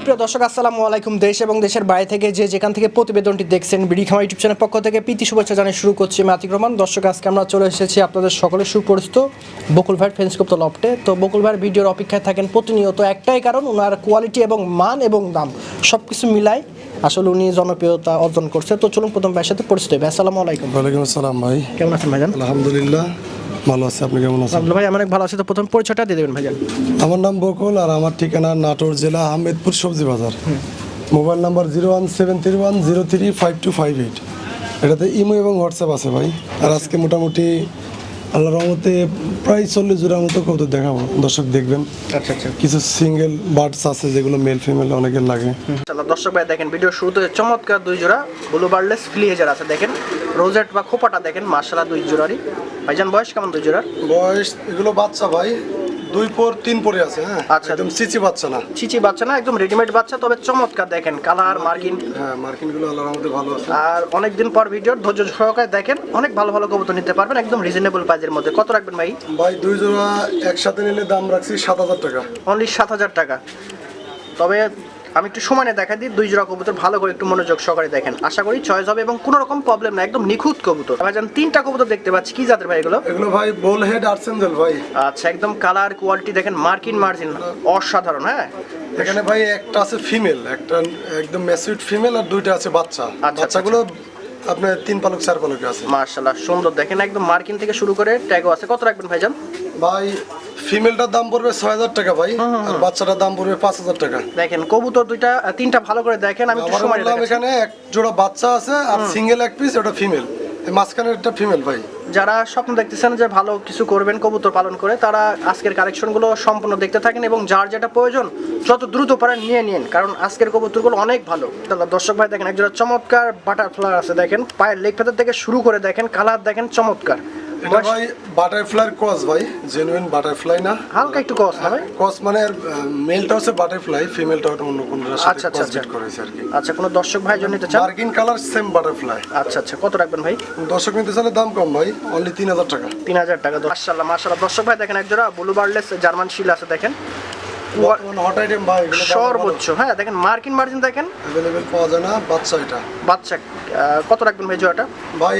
সুপ্রিয় দর্শক আসসালামু আলাইকুম। দেশ এবং দেশের বাইরে থেকে যে যেখান থেকে প্রতিবেদনটি দেখছেন বিডি খামার ইউটিউব চ্যানেল পক্ষ থেকে প্রীতি শুভেচ্ছা জানিয়ে শুরু করছি আমি আতিক রহমান। দর্শক আজকে আমরা চলে এসেছি আপনাদের সকলের সুপরিচিত বকুল ভাইয়ের ফেন্সগুপ্ত লফটে। তো বকুল ভাইয়ের ভিডিওর অপেক্ষায় থাকেন প্রতিনিয়ত, একটাই কারণ ওনার কোয়ালিটি এবং মান এবং দাম সব কিছু মিলাই আসলে উনি জনপ্রিয়তা অর্জন করছে। তো চলুন প্রথম ভাইয়ের সাথে পরিচিত হবে। আসসালামু আলাইকুম। ওয়ালাইকুম আসসালাম ভাই। কেমন আছেন ভাইজান? আলহামদুলিল্লাহ ভালো আছে, আপনি কেমন আছেন? ভাই আমি অনেক ভালো আছি। তো প্রথম পরিচয়টা দিয়ে দেবেন ভাইজান। আমার নাম বকুল আর আমার ঠিকানা নাটোর জেলা আহমেদপুর সবজি বাজার। Mobile number 01731035258। এটাতে ইমো এবং হোয়াটসঅ্যাপ আছে ভাই। আর আজকে মোটামুটি আল্লাহর রহমতে প্রায় 40 জোড়ার মতো কবুতর দেখাবো, দর্শক দেখবেন। আচ্ছা আচ্ছা। কিছু সিঙ্গেল বার্ডস আছে যেগুলো মেল ফিমেল অনেকের লাগে। দর্শক ভাই দেখেন ভিডিও শুরুতে চমৎকার দুই জোড়া ব্লু বার্ডলেস ফ্লিহেজার আছে, দেখেন রোজেট বা খোপাটা দেখেন মাশাআল্লাহ দুই জোড়ারই। ভাইজান বয়স কেমন দুই জোড়ার? বয়স এগুলো বাচ্চা ভাই, 2 পর 3 পরে আছে। হ্যাঁ আচ্ছা। একদম চিচি বাচ্চা না, চিচি বাচ্চা না, একদম রেডিমেড বাচ্চা, তবে চমৎকার দেখেন কালার মার্কিন। হ্যাঁ মার্কিনগুলো আল্লাহর রহমতে ভালো আছে। আর অনেকদিন পর ভিডিওর ধৈর্য সহকারে দেখেন, অনেক ভালো ভালো কবুতর নিতে পারবেন একদম রিজনেবল প্রাইসের মধ্যে। কত রাখবেন ভাই? ভাই 2 জোড়া একসাথে নিলে দাম রাখছি 7,000 টাকা। অনলি 7,000 টাকা। তবে আমি একটু সময় নিয়ে দেখা দিই, দুই জোড়া কবুতর ভালো করে একটু মনোযোগ সহকারে দেখেন, আশা করি চয়েস হবে এবং কোনো রকম প্রবলেম না, একদম নিখুঁত কবুতর। ভাইজান 3টা কবুতর দেখতে পাচ্ছি, কি জাতের ভাই এগুলো? এগুলো ভাই বোল হেড আর্সেঞ্জেল ভাই। আচ্ছা, একদম কালার কোয়ালিটি দেখেন, মার্কিন মার্জিন অসাধারণ। হ্যাঁ এখানে ভাই একটা আছে ফিমেল, একটা একদম ম্যাচিউরড ফিমেল, আর 2টা আছে বাচ্চা। বাচ্চাগুলো আপনার 3 পালক 4 পালকে আছে। মাশাআল্লাহ সুন্দর দেখেন, একদম মার্কিন থেকে শুরু করে ট্যাগও আছে। কত রাখবেন ভাইজান? ভাই ফিমেলটার দাম পড়বে 6,000 টাকা ভাই, আর বাচ্চাটার দাম পড়বে 5,000 টাকা। দেখেন কবুতর দুইটা 3টা ভালো করে দেখেন, আমি একটু সময় আমার এখানে এক জোড়া বাচ্চা আছে আর সিঙ্গেল এক পিস, ওটা ফিমেল। এই মাঝখানে একটা ফিমেল ভাই। যারা স্বপ্ন দেখতেছেন যে ভালো কিছু করবেন কবুতর পালন করে, তারা আজকের কালেকশনগুলো সম্পূর্ণ দেখতে থাকেন এবং যার যেটা প্রয়োজন যত দ্রুত পারেন নিয়ে নিন, কারণ আজকের কবুতরগুলো অনেক ভালো। তাহলে দর্শক ভাই দেখেন একজোড়া চমৎকার বাটারফ্লাই আছে, দেখেন পায়ের লেগ ফেদার থেকে শুরু করে দেখেন কালার দেখেন চমৎকার। এটা ভাই বাটারফ্লাই ক্রস ভাই, জেনুইন বাটারফ্লাই না, হালকা একটু কস হবে। ক্রস মানে মেলটা হচ্ছে বাটারফ্লাই, ফিমেলটা ওটা অন্য কোন রাশিতে আচ্ছা আচ্ছা আচ্ছা করেছে আর কি। আচ্ছা, কোনো দর্শক ভাই জন্য নিতে চান? মার্কিন কালার সেম বাটারফ্লাই। আচ্ছা আচ্ছা, কত রাখবেন ভাই? দর্শক নিতে চাইলে দাম কম ভাই, অনলি 3,000 টাকা। 3,000 টাকা। মাশাআল্লাহ মাশাআল্লাহ। দর্শক ভাই দেখেন একজোড়া ব্লু বার্ডলেস জার্মান শিল আছে, দেখেন হট আইটেম ভাই, এগুলো সর্বোচ্চ। হ্যাঁ দেখেন মার্কিন মার্জিন দেখেন, अवेलेबल পাওয়া যায় না। বাচ্চা এটা বাচ্চা। কত রাখবেন ভাই জোড়াটা? ভাই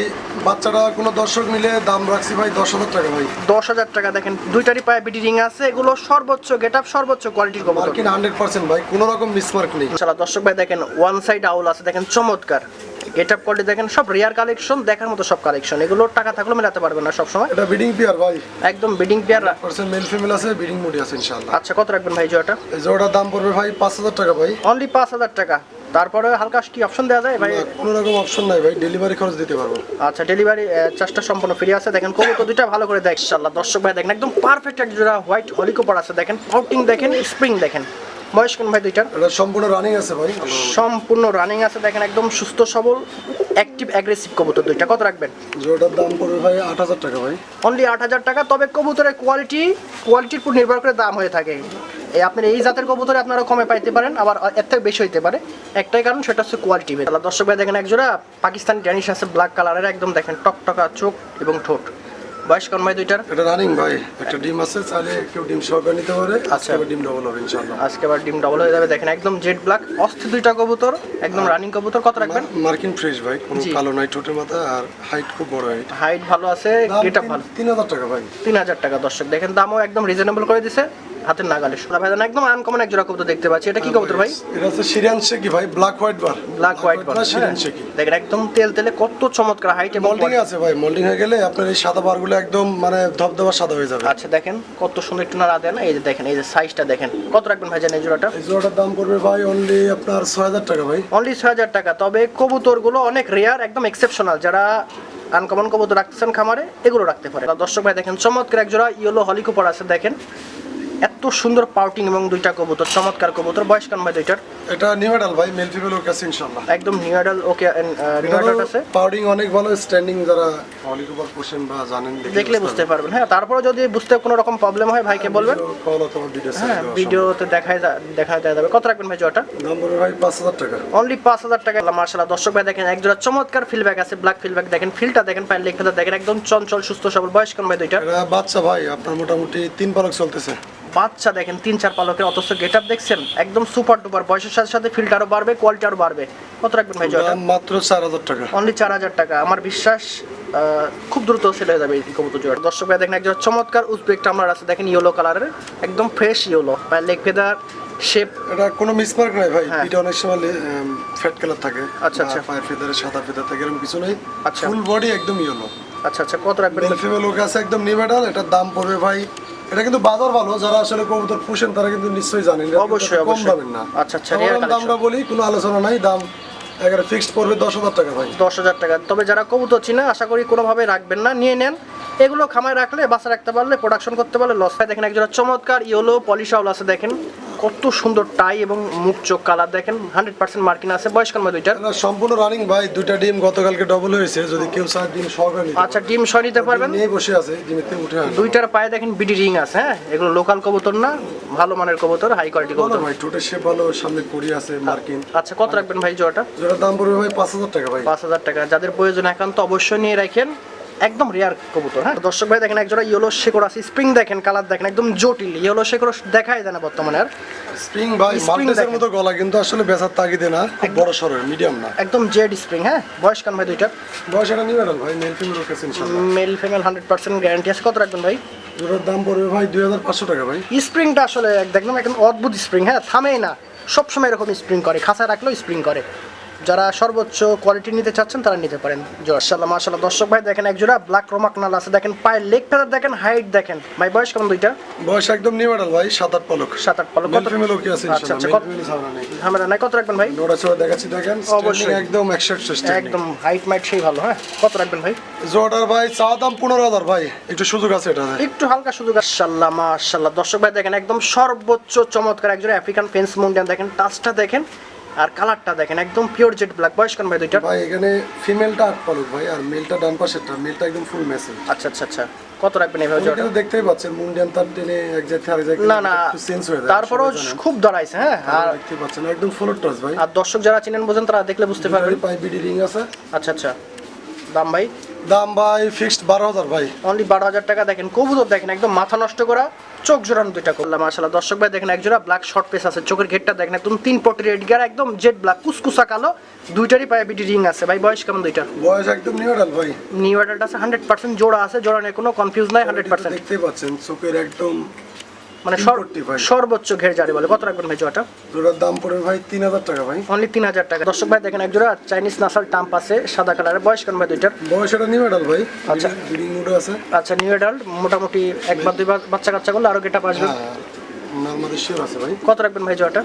বাচ্চাটা কোনো দর্শক নিলে দাম রাখছি ভাই 10,000 টাকা ভাই। 10,000 টাকা। দেখেন দুইটারই পায়ে বিটি রিং আছে, এগুলো সর্বোচ্চ গেটআপ সর্বোচ্চ কোয়ালিটির কবুতর। মার্কিন 100% ভাই, কোনো রকম মিসমার্ক নেই। মাশাআল্লাহ দর্শক ভাই দেখেন ওয়ান সাইড আউল আছে, দেখেন চমৎকার গেটআপ কোয়ালিটি দেখেন, সব রেয়ার কালেকশন, দেখার মতো সব কালেকশন। এগুলো টাকা থাকলেও মেলাতে পারবেন না সব সময়। এটা বিডিং পেয়ার ভাই, একদম breeding pair. Percent male female আছে, বিডিং মুডি আছে ইনশাআল্লাহ। আচ্ছা, কত রাখবেন ভাই জোড়াটা? এই জোড়াটার দাম পড়বে ভাই 5,000 টাকা ভাই। অনলি 5,000 টাকা। তারপরে হালকা কি অপশন দেওয়া যায় ভাই? কোনো রকম অপশন নাই ভাই, ডেলিভারি খরচ দিতে পারবো। আচ্ছা, ডেলিভারি চার্জটা সম্পূর্ণ ফ্রি আছে। দেখেন কবুতর দুইটা ভালো করে দেখ ইনশাআল্লাহ। দর্শক ভাই দেখেন একদম পারফেক্ট এক জোড়া হোয়াইট হলিকপার আছে, দেখেন পাউটিং দেখেন, স্প্রিং দেখেন। বয়স কোন ভাই দুইটার? এটা সম্পূর্ণ রানিং আছে ভাই, সম্পূর্ণ রানিং আছে, দেখেন একদম সুস্থ সবল অ্যাক্টিভ অ্যাগ্রেসিভ কবুতর দুইটা। কত রাখবেন? জোড়াটার দাম পড়বে ভাই 8,000 টাকা ভাই। অনলি 8,000 টাকা। তবে কবুতরের কোয়ালিটির উপর নির্ভর করে দাম হয়ে থাকে। এই আপনার এই জাতের কবুতরে আপনারা কমে পাইতে পারেন, আবার এর থেকে বেশি হইতে পারে। একটাই কারণ, সেটা হচ্ছে কোয়ালিটি। দর্শক ভাই দেখেন একজোড়া পাকিস্তানি ড্যানিশ আছে ব্ল্যাক কালারের, একদম দেখেন টকটকা চোখ এবং ঠোঁট। বয়স কোন ভাই দুইটার? এটা রানিং ভাই, একটা ডিম আছে, চাইলে কেউ ডিম সহকারে নিতে পারে। আজকে আবার ডিম ডাবল হবে ইনশাআল্লাহ। আজকে আবার ডিম ডাবল হয়ে যাবে। দেখেন একদম জেড ব্ল্যাক অস্থির দুইটা কবুতর, একদম রানিং কবুতর। কত রাখবেন? মার্কিন ফ্রেশ ভাই, কোনো কালো নাই ঠোঁটের মাথা, আর হাইট খুব বড় হাইট। হাইট ভালো আছে, গেটআপ ভালো। 3,000 টাকা ভাই। 3,000 টাকা। দর্শক দেখেন দামও একদম রিজনেবল করে দিছে, হাতের নাগালে। ভাই একদম আনকমন এক জোড়া কবুতর দেখতে পাচ্ছি, এটা কি কবুতর ভাই? এটা হচ্ছে সিরিয়ান শেকি ভাই, ব্ল্যাক হোয়াইট বার। ব্ল্যাক হোয়াইট বার সিরিয়ান শেকি। দেখেন একদম তেল তেলে কত চমৎকার হাইট এবং মোল্ডিং আছে ভাই, মোল্ডিং হয়ে গেলে আপনার এই সাদা বারগুলো একদম মানে ধবধবা সাদা হয়ে যাবে। আচ্ছা দেখেন কত সুন্দর, একটু নাড়া দেন। এই যে দেখেন, এই যে সাইজটা দেখেন। কত রাখবেন ভাই জানেন এই জোড়াটা? এই জোড়াটার দাম পড়বে ভাই অনলি আপনার 6,000 টাকা ভাই। অনলি 6,000 টাকা। তবে কবুতরগুলো অনেক রেয়ার, একদম এক্সেপশনাল। যারা আনকমন কবুতর রাখতেছেন খামারে, এগুলো রাখতে পারে। দর্শক ভাই দেখেন চমৎকার এক জোড়া ইয়েলো হলিকপার আছে, দেখেন এত সুন্দর পাউটিং এবং দুইটা কবুতর, চমৎকার কবুতর। বয়স কেমন ভাই দুইটার? এটা নিউ অ্যাডাল ভাই, মেল ফিমেল ওকে আছে ইনশাআল্লাহ। একদম নিউ অ্যাডাল ওকে, নিউ অ্যাডাল আছে। পাউডিং অনেক ভালো, স্ট্যান্ডিং যারা অলিগোবার পোষেন বা জানেন দেখলে বুঝতে পারবেন। হ্যাঁ, তারপরে যদি বুঝতে কোনো রকম প্রবলেম হয় ভাইকে বলবেন, কল অথবা ভিডিও হ্যাঁ ভিডিওতে দেখা যাবে। কত রাখবেন ভাই জোড়াটা? দাম পড়বে ভাই 5000 টাকা। অনলি 5000 টাকা। মাশাআল্লাহ দর্শক ভাই দেখেন একজোড়া চমৎকার ফিলব্যাক আছে, ব্ল্যাক ফিলব্যাক দেখেন, ফিলটা দেখেন, পায়ের লেগ ফেদার দেখেন, একদম চঞ্চল সুস্থ সবল। বয়স কেমন ভাই দুইটা? এটা বাচ্চা ভাই, আপনার মোটামুটি 3 পালক চলতেছে। বাচ্চা দেখেন 3-4 পালকের, অথচ গেটআপ দেখছেন একদম সুপার ডুপার। বয়সের সাথে সাথে ফিলটা আরো বাড়বে, কোয়ালিটি আরো বাড়বে। কত রাখবেন ভাই জোড়াটা? দাম মাত্র 4000 টাকা। অনলি 4000 টাকা। আমার বিশ্বাস খুব দ্রুত সেল হয়ে যাবে এই কবুতর জোড়া। দর্শক ভাই দেখেন একজন চমৎকার উজবেক টামলার আছে দেখেন, ইয়েলো কালারের, একদম ফ্রেশ ইয়েলো, পায়ের লেগ ফেদার শেপ। এটা কোনো মিসমার্ক নাই ভাই, এটা অনেক সময় ফ্যাট কালার থাকে। আচ্ছা আচ্ছা। পায়ের ফেদারে সাদা ফেদার থাকে, এরকম কিছু নেই। আচ্ছা। ফুল বডি একদম ইয়েলো। আচ্ছা আচ্ছা, কত রাখবেন? মেল ফিমেল ওকে আছে একদম নিউ অ্যাডাল। এটার দাম পড়বে ভাই, এটা কিন্তু বাজার ভালো, যারা আসলে কবুতর পুষেন তারা কিন্তু নিশ্চয়ই জানেন এটা অবশ্যই কম অবশ্যই। দামের না। আচ্ছা আচ্ছা, রিয়ার কালেকশন। দামটা বলি, কোনো আলোচনা নাই, দাম একেবারে ফিক্সড পড়বে 10000 টাকা ভাই। 10000 টাকা। তবে যারা কবুতর চিনে আশা করি কোনোভাবে রাখবেন না, নিয়ে নেন। এগুলো খামায় রাখলে, বাসা রাখতে পারলে, প্রোডাকশন করতে পারলে লস হয়। দেখেন একজোড়া চমৎকার ইয়েলো পলিশাউল আছে দেখেন, কত সুন্দর টাই এবং মুখ চোখ কালার দেখেন, 100% মার্কিন আছে। বয়স কেমন দুইটার? এটা সম্পূর্ণ রানিং ভাই, দুইটা ডিম গতকালকে ডবল হয়েছে, যদি কেউ চায় ডিম সহকারে নিতে আচ্ছা, ডিম সহ নিতে পারবেন। নিয়ে বসে আছে, ডিমেতে উঠে আনে। দুইটার পায়ে দেখেন বিডি রিং আছে। হ্যাঁ, এগুলো লোকাল কবুতর না, ভালো মানের কবুতর, হাই কোয়ালিটি ভালো কবুতর। ভাই, ঠোঁটের শেপ ভালো, সামনে কড়ি আছে মার্কিন। আচ্ছা, কত রাখবেন ভাই জোড়াটা? যেটার দাম পড়বে ভাই 5000 টাকা ভাই। 5000 টাকা। যাদের প্রয়োজন একান্ত অবশ্যই নিয়ে রাখেন, একদম রেয়ার কবুতর। হ্যাঁ দর্শক ভাই দেখেন একজোড়া ইয়েলো শেকড় আছে, স্প্রিং দেখেন, কালার দেখেন, একদম জটিল ইয়েলো শেকড় দেখাই যায় না বর্তমানে আর। স্প্রিং ভাই, মাল্টেসের মতো গলা, কিন্তু আসলে বেচার তাগিদে না, খুব বড় সরো, মিডিয়াম না, একদম জেড স্প্রিং। হ্যাঁ, বয়স কেমন ভাই দুইটা? বয়স এটা নিউ অ্যাডাল ভাই, মেল ফিমেল ওকে আছে ইনশাআল্লাহ। মেল ফিমেল 100% গ্যারান্টি আছে। কত রাখবেন ভাই? যেটার দাম পড়বে ভাই 2500 টাকা ভাই। স্প্রিংটা আসলে একদম একদম অদ্ভুত স্প্রিং। হ্যাঁ, থামেই না, সবসময় এরকম স্প্রিং করে, খাঁচায় রাখলেও স্প্রিং করে। যারা সর্বোচ্চ কোয়ালিটি নিতে চাচ্ছেন তারা নিতে পারেন। মাশাআল্লাহ মাশাআল্লাহ দর্শক ভাই দেখেন একজোড়া ব্ল্যাক রোমাকনাল আছে দেখেন, পায়ের লেগ ফেদার দেখেন, হাইট দেখেন। ভাই বয়স কেমন দুইটা? বয়স একদম নিউ অ্যাডাল ভাই, 7-8 পালক। 7-8 পালক। মেল ফিমেল ওকে আছে আচ্ছা আচ্ছা, ইনশাআল্লাহ। কত? মেল ফিমেল ঝামেলা নেই, ঝামেলা নাই। কত রাখবেন ভাই? নোড়া ছোড়া দেখাচ্ছি দেখেন, অবশ্যই। একদম 100% একদম হাইট মাইট সেই ভালো। হ্যাঁ, কত রাখবেন ভাই? জোড়ার ভাই চা দাম 15000 ভাই, একটু সুযোগ আছে এটা। একটু হালকা সুযোগ। মাশাআল্লাহ মাশাআল্লাহ দর্শক ভাই দেখেন একদম সর্বোচ্চ চমৎকার একজোড়া আফ্রিকান ফেন্স মুন্ডিয়ান দেখেন, টাচটা দেখেন আর কালারটা দেখেন, একদম পিওর জেড ব্ল্যাক। বয়স কেমন ভাই দুইটা? ভাই এখানে ফিমেলটা 8 পালক ভাই, আর মেলটা ডান পাশেরটা, মেলটা একদম ফুল মেসেজ। আচ্ছা আচ্ছা আচ্ছা, কত রাখবেন এই ভাই জোড়া? কিন্তু দেখতেই পাচ্ছেন মুন্ডিয়ান তার টেনে এক জায়গা থেকে আরেক জায়গায় না না, চেঞ্জ হয়ে যায়, তারপরও খুব দাঁড়াইছে। হ্যাঁ, আর দেখতে পাচ্ছেন একদম ফুল টাচ ভাই। আর দর্শক যারা চিনেন বোঝেন তারা দেখলে বুঝতে পারবেন। পাই বিডি রিং আছে। আচ্ছা আচ্ছা, দাম ভাই? দাম ভাই ফিক্সড 12000 ভাই। অনলি 12000 টাকা। দেখেন কবুতর দেখেন একদম মাথা নষ্ট করা, চোখ জোড়ানো দুইটা করলাম। মাশাআল্লাহ দর্শক ভাই দেখেন একজোড়া ব্ল্যাক শর্ট পেস আছে, চোখের ঘেরটা দেখেন একদম 3 পটি রেড গিয়ার, একদম জেড ব্ল্যাক কুসকুসা কালো, দুইটারই পায়ে বিডি রিং আছে। ভাই বয়স কেমন দুইটা? বয়স একদম নিউ অ্যাডাল ভাই। নিউ অ্যাডাল্ট আছে, 100% জোড়া আছে, জোড়া নিয়ে কোনো কনফিউজ নাই, 100%। দেখতেই পাচ্ছেন চোখের একদম মানে 340 ভাই। সর্বোচ্চ ঘের জারি বলে। কত রাখবেন ভাই জোড়াটা? জোড়ার দাম পড়বে ভাই 3000 টাকা ভাই। অনলি 3000 টাকা। দর্শক ভাই দেখেন একজোড়া চাইনিজ নাসাল টাম্প আছে সাদা কালারের। বয়স কেমন ভাই দুইটার? বয়স এটা নিউ অ্যাডাল ভাই। আচ্ছা। ব্রিডিং মুডে আছে। আচ্ছা, নিউ অ্যাডাল্ট, মোটামুটি একবার দুইবার বাচ্চা কাচ্চা করলে আরো গেটআপ আসবে। নরমালি শিওর আছে ভাই। কত রাখবেন ভাই জোড়াটা?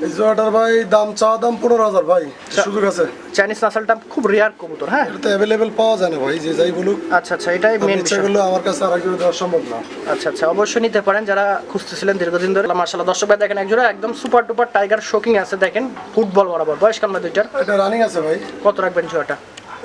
এই জোড়াটার ভাই দাম চা দাম 15000 ভাই, সুযোগ আছে। চাইনিজ নাসালটা খুব রেয়ার কবুতর। হ্যাঁ, এটা তো अवेलेबल পাওয়া যায় না ভাই, যে যাই বলুক। আচ্ছা আচ্ছা, এটাই মেন ইচ্ছা বিষয়। করলে আমার কাছে আরেকজন দেওয়া সম্ভব না। আচ্ছা আচ্ছা, অবশ্যই নিতে পারেন যারা খুঁজতেছিলেন দীর্ঘদিন ধরে। মাশাআল্লাহ দর্শক ভাই দেখেন একজোড়া একদম সুপার ডুপার টাইগার শোকিং আছে দেখেন, ফুটবল বরাবর। বয়স কেমন ভাই দুইটার? এটা রানিং আছে ভাই। কত রাখবেন জোড়াটা?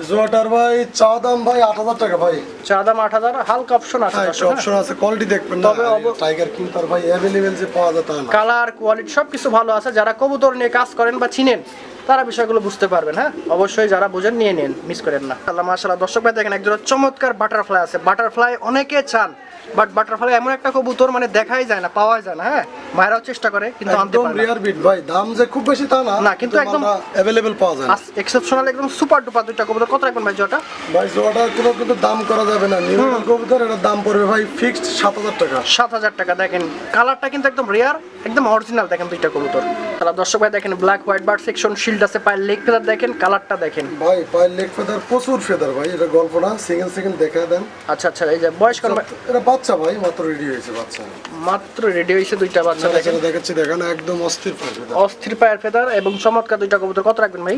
জোড়াটার ভাই চা দাম ভাই 8000 টাকা ভাই। চা দাম 8000, হালকা অপশন আছে হ্যাঁ, দর্শক। অপশন আছে, কোয়ালিটি দেখবেন না। তবে টাইগার কিং তার ভাই अवेलेबल যে পাওয়া যায় তা না। কালার কোয়ালিটি সবকিছু ভালো আছে। যারা কবুতর নিয়ে কাজ করেন বা চিনেন তারা বিষয়গুলো বুঝতে পারবেন। হ্যাঁ, অবশ্যই যারা বুঝেন নিয়ে নেন, মিস করেন না। আল্লাহ মাশাআল্লাহ দর্শক ভাই দেখেন একজোড়া চমৎকার বাটারফ্লাই আছে। বাটারফ্লাই অনেকে চান, বাট বাটারফ্লাই এমন একটা কবুতর মানে দেখাই যায় না, পাওয়া যায় না। হ্যাঁ, মায়েরাও চেষ্টা করে কিন্তু আনতে একদম পারে না। রিয়ার বিট ভাই, দাম যে খুব বেশি তা না, না, কিন্তু একদম अवेलेबल পাওয়া যায় না এক্সেপশনাল একদম সুপার ডুপার দুইটা কবুতর। কত রাখবেন ভাই জোড়াটা? ভাই। জোড়াটা কোনো কিন্তু দাম করা যাবে না, নিউ কবুতর, এটার দাম পড়বে ভাই ফিক্সড 7000 টাকা। 7000 টাকা। দেখেন কালারটা কিন্তু একদম রেয়ার, একদম অরিজিনাল। দেখেন দুইটা কবুতর। তাহলে দর্শক ভাই দেখেন ব্ল্যাক হোয়াইট বার সেকশন শিল্ড আছে, পায়ের লেগ ফেদার দেখেন, কালারটা দেখেন ভাই। পায়ের লেগ ফেদার প্রচুর ফেদার ভাই, এটা গল্প না, সিঙ্গেল সেকেন্ড দেখা দেন। আচ্ছা আচ্ছা, এই যে বয়স কেমন? এটা বাচ্চা ভাই, মাত্র রেডি হয়েছে বাচ্চা, মাত্র রেডি হয়েছে দুইটা বাচ্চা। দেখেন দেখাচ্ছি দেখেন, একদম অস্থির পায়ের ফেদার, অস্থির পায়ের ফেদার এবং চমৎকার দুইটা কবুতর। কত রাখবেন ভাই?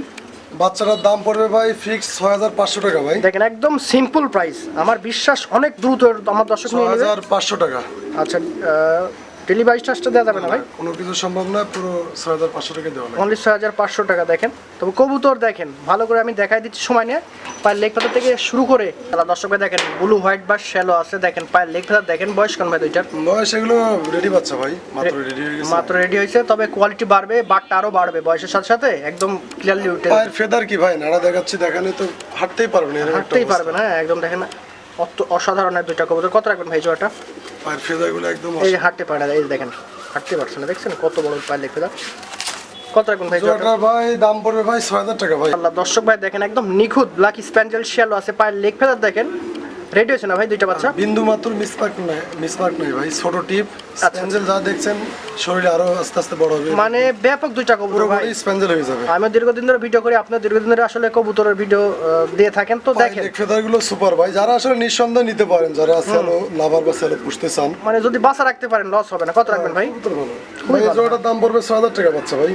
বাচ্চাটার দাম পড়বে ভাই ফিক্স 6500 টাকা ভাই। দেখেন একদম সিম্পল প্রাইস, আমার বিশ্বাস অনেক দ্রুত আমার দর্শক নিয়ে নেবে। 6500 টাকা। আচ্ছা, ডেলিভারি চার্জটা দেওয়া যাবে না ভাই? কোনো কিছু সম্ভব না, পুরো 6500 টাকা দেওয়া লাগে। অনলি 6500 টাকা। দেখেন তবে কবুতর দেখেন ভালো করে আমি দেখাই দিচ্ছি সময় নিয়ে। পায়ের লেগ ফেদার থেকে শুরু করে দর্শক ভাই দেখেন ব্লু হোয়াইট বা শ্যালো আছে, দেখেন পায়ের লেগ ফেদার দেখেন। বয়স কোন ভাই দুইটার? বয়স এগুলো রেডি বাচ্চা ভাই, মাত্র রেডি হয়ে গেছে। মাত্র রেডি হয়েছে, তবে কোয়ালিটি বাড়বে, বাটটা আরো বাড়বে বয়সের সাথে সাথে, একদম ক্লিয়ারলি উঠে পায়ের ফেদার কি ভাই নাড়া দেখাচ্ছি, দেখানে তো হাঁটতেই পারবে না, এরকম একটা হাঁটতেই অবস্থা। পারবে না, একদম দেখেন অসাধারণ দুইটা কবুতর। কত রাখবেন ভাই জোড়াটা? পায়ের ফেদারগুলো একদম এই যে হাঁটতে পারে না, এই যে দেখেন হাঁটতে পারছে না, দেখছেন কত বড় পায়ের লেগ ফেদার। কত রাখবেন ভাই জোড়াটা? জোড়াটা ভাই দাম পড়বে ভাই 6000 টাকা ভাই। আল্লাহ, দর্শক ভাই দেখেন একদম নিখুঁত ব্ল্যাক স্প্যাঞ্জেল শ্যালো আছে, পায়ের লেগ ফেদার দেখেন। রেডি হয়েছে না ভাই দুইটা বাচ্চা? বিন্দু মাত্র মিসমার্ক নাই ভাই, ছোট টিপ। স্প্যাঞ্জেল যা দেখছেন শরীরে আরো আস্তে আস্তে বড় হবে, মানে ব্যাপক দুইটা কবুতর ভাই। পুরোপুরি স্প্যাঞ্জেল হয়ে যাবে। আমি দীর্ঘদিন ধরে ভিডিও করি, আপনার দীর্ঘদিন ধরে আসলে কবুতরের ভিডিও দিয়ে থাকেন, তো দেখেন ফেদারগুলো সুপার ভাই, যারা আসলে নিঃসন্দেহে নিতে পারেন, যারা স্যালো লাভার বা স্যালো পুষতে চান, মানে যদি বাসা রাখতে পারেন লস হবে না। কত রাখবেন ভাই? কবুতর ভালো ভাই। এই জোড়াটার দাম পড়বে 6000 টাকা বাচ্চা ভাই।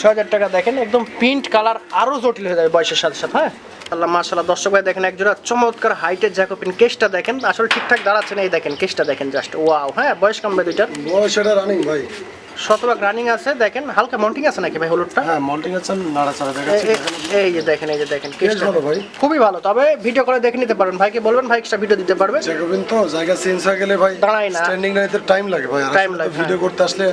6000 টাকা। দেখেন একদম প্রিন্ট কালার আরো জটিল হয়ে যাবে বয়সের সাথে সাথে। হ্যাঁ আল্লাহ মাশাআল্লাহ, দর্শক ভাই দেখেন একজোড়া চমৎকার হাইটের জ্যাকোপিন। কেসটা দেখেন আসলে ঠিকঠাক দাঁড়াচ্ছে না, এই দেখেন কেসটা দেখেন জাস্ট ওয়াও। হ্যাঁ বয়স কম ভাই দুইটার? বয়স এটা রানিং ভাই, শতভাগ রানিং আছে। দেখেন হালকা মন্টিং আছে নাকি ভাই হলুদটা? হ্যাঁ মল্টিং আছে, নাড়াচাড়া দেখাচ্ছি। এই যে দেখেন, এই যে দেখেন বেশ কেসটা ভালো ভাই, খুবই ভালো। তবে ভিডিও করে দেখে নিতে পারবেন, ভাইকে বলবেন ভাই এক্সট্রা ভিডিও দিতে পারবে। জ্যাকোবিন তো জায়গা চেঞ্জ হয়ে গেলে ভাই দাঁড়ায় না, স্ট্যান্ডিং নাইতে টাইম লাগে ভাই, আর Time লাগে, ভিডিও করতে আসলে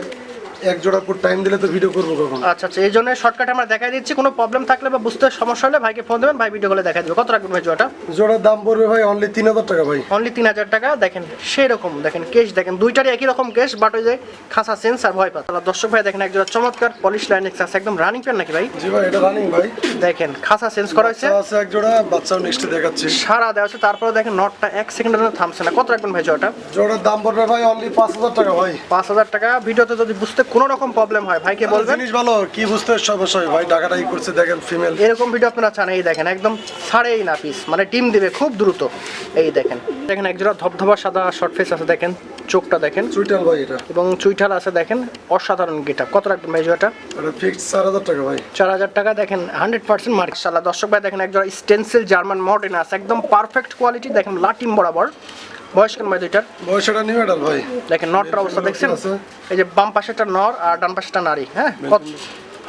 এক জোড়া পুরো টাইম দিলে তো ভিডিও করবো কখন। আচ্ছা আচ্ছা, এই জন্য শর্টকাট আমরা দেখাই দিচ্ছি। কোনো প্রবলেম থাকলে বা বুঝতে সমস্যা হলে ভাইকে ফোন দেবেন, ভাই ভিডিও করে দেখাই দেবে। কত রাখবেন ভাই জোড়াটা? জোড়ার দাম পড়বে ভাই অনলি 3000 টাকা ভাই। অনলি 3000 টাকা। দেখেন সেই রকম দেখেন কেস, দেখেন দুইটারই একই রকম কেস, বাট ওই যে খাসা সেন্স আর ভয় পাতা। দর্শক ভাই দেখেন একজোড়া চমৎকার পলিশ লাইনেক্স আছে, একদম রানিং পেন নাকি ভাই? জি ভাই এটা রানিং ভাই, দেখেন খাসা সেন্স করা হয়েছে, বাচ্চা আছে এক জোড়া, বাচ্চাও নেক্সট দেখাচ্ছি। সারা দেওয়া আছে, তারপরে দেখেন নটটা 1 সেকেন্ডের জন্য থামছে না। কত রাখবেন ভাই জোড়াটা? জোড়ার দাম পড়বে ভাই অনলি 5000 টাকা ভাই। 5000 টাকা। ভিডিওতে যদি বুঝতে কোনো রকম প্রবলেম হয় ভাইকে বলবেন। জিনিস ভালো কি বুঝতে সমস্যা হয় ভাই, টাকাটাই করছে দেখেন ফিমেল। এরকম ভিডিও আপনারা চান, এই দেখেন একদম ছাড়েই না পিস, মানে টিম দিবে খুব দ্রুত। এই দেখেন দেখেন একজোড়া ধবধবা সাদা শর্ট ফেস আছে, দেখেন চোখটা দেখেন, চুইটাল ভাই এটা, এবং চুইঠাল আছে দেখেন, অসাধারণ গেটআপ। কত রাখবেন ভাই জোড়াটা? এটা ফিক্সড 4000 টাকা ভাই। 4000 টাকা। দেখেন 100% মার্ক। ইনশাআল্লাহ দর্শক ভাই দেখেন একজোড়া স্টেনসিল জার্মান মডার্ন আছে, একদম পারফেক্ট কোয়ালিটি। দেখেন লাটিম বরাবর। বয়স কেন ভাই দুইটার? বয়স এটা নিউ এডাল ভাই। দেখেন নটটার অবস্থা দেখছেন, আছে। এই যে বাম পাশেটা নর আর ডান পাশেটা নারী। হ্যাঁ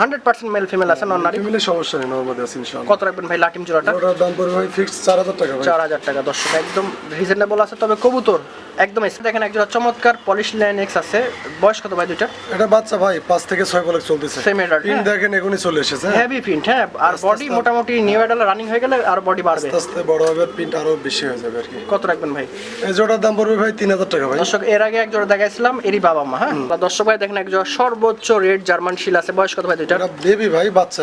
100% মেল ফিমেল আছে, নর নারী। ফ্যামিলি সমস্যা নেই, নরমালি আছে ইনশাআল্লাহ। কত রাখবেন ভাই লাটিম জোড়াটা? জোড়ার দাম পড়বে ভাই ফিক্সড 4000 টাকা ভাই। 4000 টাকা। দর্শক একদম রিজনেবল আছে, তবে কবুতর একদম দেখেন একজোড়া চমৎকার পলিশ লাইনেক্স আছে। বয়স কত ভাই দুইটা? এটা বাচ্চা ভাই 5 থেকে 6 বছর চলতেছে। Same adult, পিন হ্যাঁ। দেখেন এখনই চলে এসেছে। হেভি প্রিন্ট, হ্যাঁ। আর বডি মোটামুটি নিউ এডাল রানিং হয়ে গেলে আর বডি বাড়বে। আস্তে আস্তে বড় হবে, প্রিন্ট আরো বেশি হয়ে যাবে আর কি। কত রাখবেন ভাই? এই জোড়ার দাম পড়বে ভাই 3000 টাকা ভাই। দর্শক এর আগে এক জোড়া দেখাইছিলাম, এরই বাবা মা। হ্যাঁ দর্শক ভাই দেখেন এক জোড়া সর্বোচ্চ রেড জার্মান শিল আছে। বয়স কত ভাই দুইটা? এটা বেবি ভাই, বাচ্চা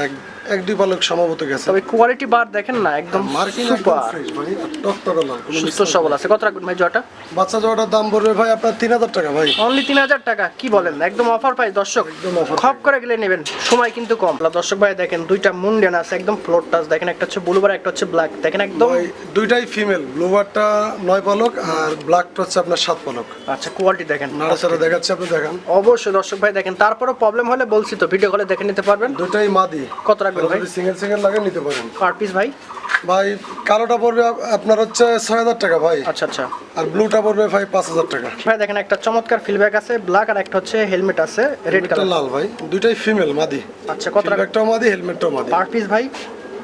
এক দুই পালক সম্ভবত গেছে। তবে কোয়ালিটি বার দেখেন না, একদম মার্কিং একদম সুপার ফ্রেশ ভাই, টকটক কালার, কোনো সুস্থ সবল আছে। কত রাখবেন ভাই জোড়াটা? বাচ্চা জোড়াটার দাম পড়বে ভাই আপনার 3000 টাকা ভাই। অনলি 3000 টাকা। কি বলেন, একদম অফার প্রাইস দর্শক, একদম offer খপ করে গেলে নেবেন, সময় কিন্তু কম। দর্শক ভাই দেখেন দুইটা মুন্ডেন আছে, একদম ফ্লোর টাচ। দেখেন একটা হচ্ছে ব্লু বার, একটা হচ্ছে ব্ল্যাক। দেখেন একদম ভাই দুইটাই ফিমেল, ব্লুবারটা 9 পালক আর ব্ল্যাকটা হচ্ছে আপনার 7 পালক। আচ্ছা কোয়ালিটি দেখেন, নাড়াচাড়া দেখাচ্ছে, আপনি দেখান। অবশ্যই দর্শক ভাই দেখেন। তারপরে প্রবলেম হলে বলছি তো ভিডিও কলে দেখে নিতে পারবেন। দুইটাই মাদি। কত রাখবেন ভাই? যদি সিঙ্গেল লাগে নিতে পারেন। পার পিস ভাই? ভাই কালোটা পড়বে আপনার হচ্ছে 6000 টাকা ভাই, আচ্ছা আচ্ছা আর ব্লুটা পড়বে ভাই 5000 টাকা। ভাই দেখেন একটা চমৎকার ফিলব্যাক আছে, ব্ল্যাক, আর একটা হচ্ছে হেলমেট আছে রেড এটা কালার। লাল ভাই, দুইটাই ফিমেল মাদি। আচ্ছা কত রাখবেন ফিলব্যাকটাও মাদি, হেলমেটটাও মাদি। পার পিস ভাই?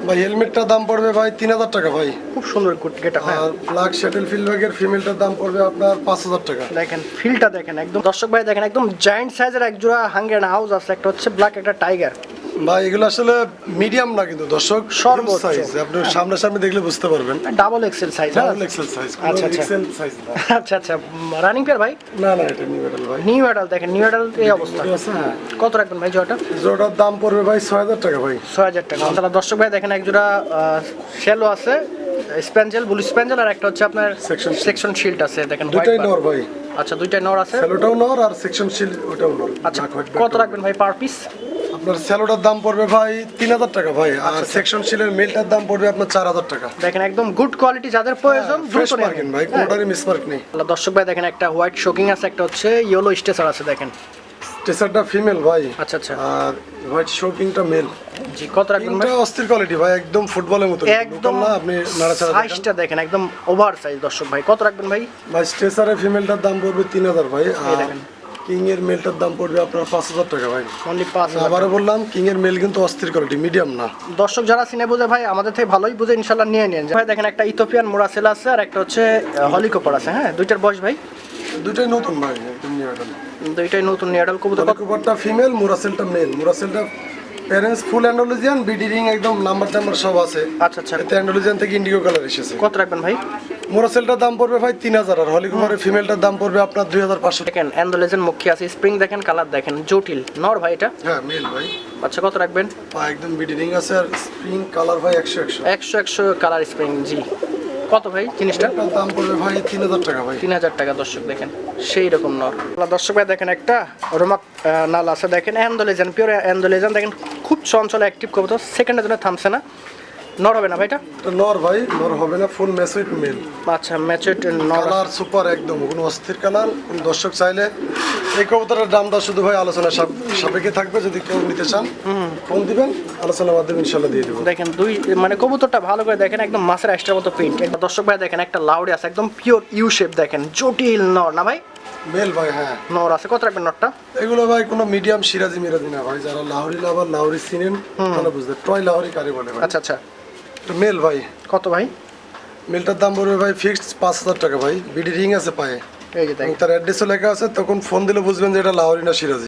ভাই হেলমেটটার দাম পড়বে ভাই 3000 টাকা ভাই, খুব সুন্দর গেটআপ। হ্যাঁ আর ব্ল্যাক শ্যাটেল ফিলব্যাকের ফিমেলটার দাম পড়বে আপনার 5000 টাকা। দেখেন ফিলটা দেখেন একদম। দর্শক ভাই দেখেন একদম জায়ান্ট সাইজের এক জোড়া হাঙ্গের হাউস আছে, একটা হচ্ছে ব্ল্যাক, একটা টাইগার। ভাই এগুলো আসলে মিডিয়াম না কিন্তু দর্শক, সর্বোচ্চ সাইজ, আপনি সামনাসামনি দেখলে বুঝতে পারবেন। Double XL size. Double XL size, আচ্ছা, আচ্ছা। এক্সেল সাইজ না। আচ্ছা আচ্ছা রানিং পেয়ার ভাই? না না এটা নিউ মডেল ভাই। New adult. দেখেন নিউ অ্যাডাল এই অবস্থা। হ্যাঁ। কত রাখবেন ভাই জোড়াটা? জোড়ার দাম পড়বে ভাই 6000 টাকা ভাই। 6000 টাকা। তাহলে দর্শক ভাই দেখেন এক জোড়া শ্যালো আছে, স্প্যাঞ্জেল, ব্লু স্প্যাঞ্জেল, আর একটা হচ্ছে আপনার সেকশন শিল্ড আছে। দেখেন দুইটাই নর ভাই। আচ্ছা দুইটাই নর আছে। স্যালোটাও নর আর সেকশন শিল ওটাও নর। আচ্ছা কত রাখবেন ভাই পার পিস? আপনার স্যালোটার দাম পড়বে ভাই 3000 টাকা ভাই, আর সেকশন শিলের মেলটার দাম পড়বে আপনার 4000 টাকা। দেখেন একদম গুড কোয়ালিটি, যাদের প্রয়োজন ফ্রেশ দ্রুত মার্কিন ভাই, কোনোটারই মিসমার্ক নেই। দর্শক ভাই দেখেন একটা হোয়াইট শোকিং আছে, একটা হচ্ছে ইয়েলো স্টেসার আছে। দেখেন টেসারটা ফিমেল ভাই, আচ্ছা আচ্ছা আর হোয়াইট শোকিংটা মেল। জি কত রাখবেন ভাই? এটা অস্থির কোয়ালিটি ভাই, একদম ফুটবলের মতো। একদম না আপনি নাড়াচাড়া দেখেন। সাইজটা দেখেন একদম ওভার সাইজ। দর্শক ভাই কত রাখবেন ভাই? ভাই টেসারের ফিমেলটার দাম পড়বে 3000 ভাই, এই আর দেখেন কিং এর মেলটার দাম পড়বে আপনার 5,000 টাকা ভাই। অনলি 5। আবারও বললাম কিং এর মেল কিন্তু অস্থির কোয়ালিটি, মিডিয়াম না। দর্শক যারা চিনে বুঝে ভাই আমাদের থেকে ভালোই বুঝে ইনশাল্লাহ নিয়ে নেন ভাই। দেখেন একটা ইথিওপিয়ান মোরাসেল আছে আর একটা হচ্ছে হলিকপার আছে। হ্যাঁ, দুইটার বয়স ভাই? দুইটাই নতুন ভাই, একদম নিউ অ্যাডাল। দুইটাই নতুন নিউ অ্যাডাল্ট কবুতর। হলিকপারটা ফিমেল, মোরাসেলটা মেল। মোরাসেলটা প্যারেন্টস ফুল অ্যান্ডালুজিয়ান, বিডি রিং একদম নাম্বার টাম্বার সব আছে। আচ্ছা আচ্ছা, এতে অ্যান্ডালুজিয়ান থেকে ইন্ডিগো কালার এসেছে। কত রাখবেন ভাই? মোরাসেলটার দাম পড়বে ভাই 3,000, আর হলিকপারের ফিমেলটার দাম পড়বে আপনার 2,500। দেখেন অ্যান্ডোলেজেন মুখী আছে, স্প্রিং দেখেন, কালার দেখেন, জটিল নর ভাই এটা। হ্যাঁ মেল ভাই। আচ্ছা, কত রাখবেন? একদম বিডি রিং আছে আর স্প্রিং কালার ভাই 100 100 কালার স্প্রিং। জি, কত ভাই জিনিসটা? এটার দাম পড়বে ভাই 3,000 টাকা ভাই। 3000 টাকা। দর্শক দেখেন সেই রকম নর। দর্শক ভাই দেখেন একটা রোমাক নাল আছে, দেখেন অ্যান্ডোলেজেন, পিওর অ্যান্ডোলেজেন। দেখেন খুব চঞ্চল অ্যাক্টিভ কবুতর, সেকেন্ডের জন্য থামছে না। নর হবে না ভাই এটা? এটা নর ভাই, নর হবে না, ফুল ম্যাচুইড মেল। আচ্ছা, ম্যাচুইড নর। কালার সুপার একদম, কোনো অস্থির কালার। কোন দর্শক চাইলে এই কবুতরের দামটা শুধু ভাই আলোচনা সাপেক্ষে থাকবে, যদি কেউ নিতে চান ফোন দিবেন, আলোচনার মাধ্যমে ইনশাল্লাহ দিয়ে দেবো। দেখেন দুই মানে কবুতরটা ভালো করে দেখেন, একদম মাছের এক্সট্রা মতো প্রিন্ট। দর্শক ভাই দেখেন একটা লাউডি আছে, একদম পিওর ইউ শেপ। দেখেন জটিল নর না ভাই? মেল ভাই, হ্যাঁ নর আছে। কত রাখবেন নরটা? এগুলো ভাই কোনো মিডিয়াম সিরাজি মিরাজি না ভাই, যারা লাহোরি লাভার, লাহোরি চিনেন তাহলে বুঝতে, টয় লাহোরি কারে বলে ভাই। আচ্ছা আচ্ছা, মেল ভাই। কত ভাই? মেলটার দাম পড়বে ভাই ফিক্সড 5,000 টাকা ভাই। বিডি রিং আছে পায়ে, এই যে দেখেন। তার অ্যাড্রেসও লেখা আছে, তখন ফোন দিলে বুঝবেন যে এটা লাহোরি না সিরাজি।